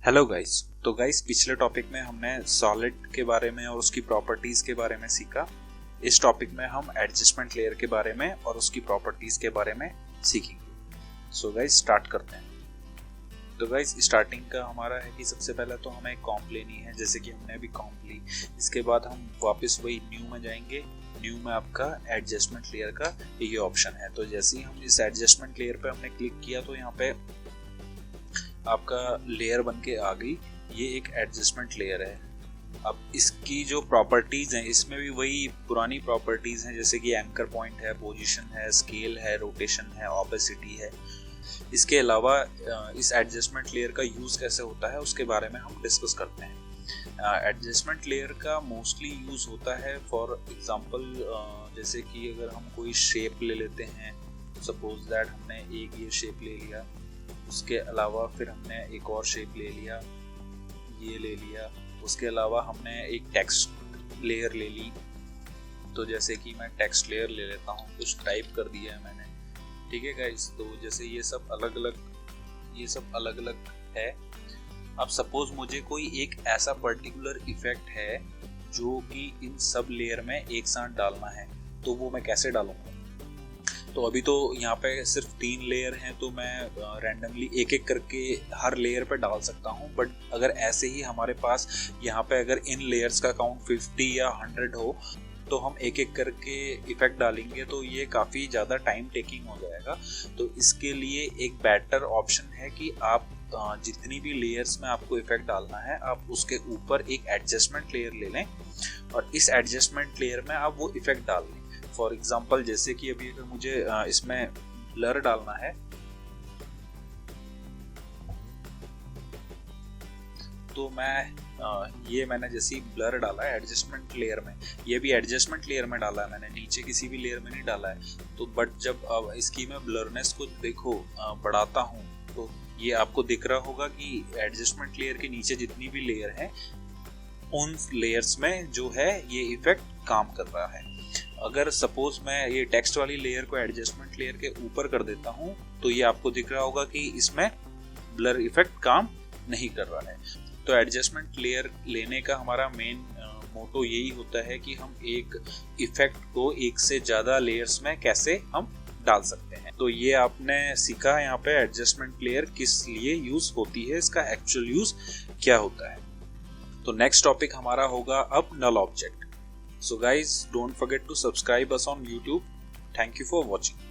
Hello guys. तो guys पिछले topic में हमने सॉलिड के बारे में और उसकी प्रॉपर्टीज के बारे में सीखा। इस टॉपिक में हम एडजस्टमेंट लेयर के बारे में और उसकी प्रॉपर्टीज के बारे में सीखेंगे। सो गाइस स्टार्ट करते हैं। तो गाइस स्टार्टिंग का हमारा है कि सबसे पहले तो हमें कॉम्प लेनी है, जैसे कि हमने अभी कॉम्प ली। इसके बाद हम वापस वही न्यू में जाएंगे। न्यू में आपका एडजस्टमेंट लेयर का ये ऑप्शन है। तो जैसे ही हम इस एडजस्टमेंट लेयर पे हमने क्लिक किया तो यहाँ पे आपका लेयर बन के आ गई। ये एक एडजस्टमेंट लेयर है। अब इसकी जो प्रॉपर्टीज हैं इसमें भी वही पुरानी प्रॉपर्टीज हैं, जैसे कि एंकर पॉइंट है, पोजीशन है, स्केल है, रोटेशन है, ऑपेसिटी है। इसके अलावा इस एडजस्टमेंट लेयर का यूज कैसे होता है उसके बारे में हम डिस्कस करते हैं। एडजस्टमेंट लेयर का मोस्टली यूज होता है फॉर एग्जांपल, जैसे कि अगर हम कोई शेप ले लेते हैं, सपोज दैट हमने एक ये शेप ले लिया, उसके अलावा फिर हमने एक और शेप ले लिया, ये ले लिया, उसके अलावा हमने एक टेक्स्ट लेयर ले ली। तो जैसे कि मैं टेक्स्ट लेयर ले लेता हूँ, कुछ टाइप कर दिया है मैंने, ठीक है गाइस। तो जैसे ये सब अलग अलग है। अब सपोज मुझे कोई एक ऐसा पर्टिकुलर इफेक्ट है जो कि इन सब लेयर में एक साथ डालना है, तो वो मैं कैसे डालूंगा। तो अभी तो यहाँ पे सिर्फ 3 लेयर हैं, तो मैं रैंडमली एक एक करके हर लेयर पे डाल सकता हूँ। बट अगर ऐसे ही हमारे पास यहाँ पे अगर इन लेयर्स का काउंट 50 या 100 हो तो हम एक एक करके इफेक्ट डालेंगे तो ये काफ़ी ज़्यादा टाइम टेकिंग हो जाएगा। तो इसके लिए एक बेटर ऑप्शन है कि आप जितनी भी लेयर्स में आपको इफेक्ट डालना है आप उसके ऊपर एक एडजस्टमेंट लेयर ले लें और इस एडजस्टमेंट लेयर में आप वो इफेक्ट डाल लें। फॉर एग्जाम्पल जैसे कि अभी अगर मुझे इसमें ब्लर डालना है, तो मैंने जैसे ब्लर डाला है एडजस्टमेंट लेयर में, ये भी एडजस्टमेंट लेयर में डाला है मैंने, नीचे किसी भी लेयर में नहीं डाला है। तो बट जब अब इसकी मैं ब्लरनेस को देखो बढ़ाता हूँ तो ये आपको दिख रहा होगा कि एडजस्टमेंट लेयर के नीचे जितनी भी लेयर है उन लेयर्स में जो है ये इफेक्ट काम कर रहा है। अगर सपोज मैं ये टेक्स्ट वाली लेयर को एडजस्टमेंट लेयर के ऊपर कर देता हूँ तो ये आपको दिख रहा होगा कि इसमें ब्लर इफेक्ट काम नहीं कर रहा है। तो एडजस्टमेंट लेयर लेने का हमारा मेन मोटो यही होता है कि हम एक इफेक्ट को एक से ज़्यादा लेयर्स में कैसे हम डाल सकते हैं। तो ये आपने सीखा यहाँ पे एडजस्टमेंट लेयर किस लिए यूज होती है, इसका एक्चुअल यूज क्या होता है। तो नेक्स्ट टॉपिक हमारा होगा अब null object. So guys, don't forget to subscribe us on YouTube. Thank you for watching.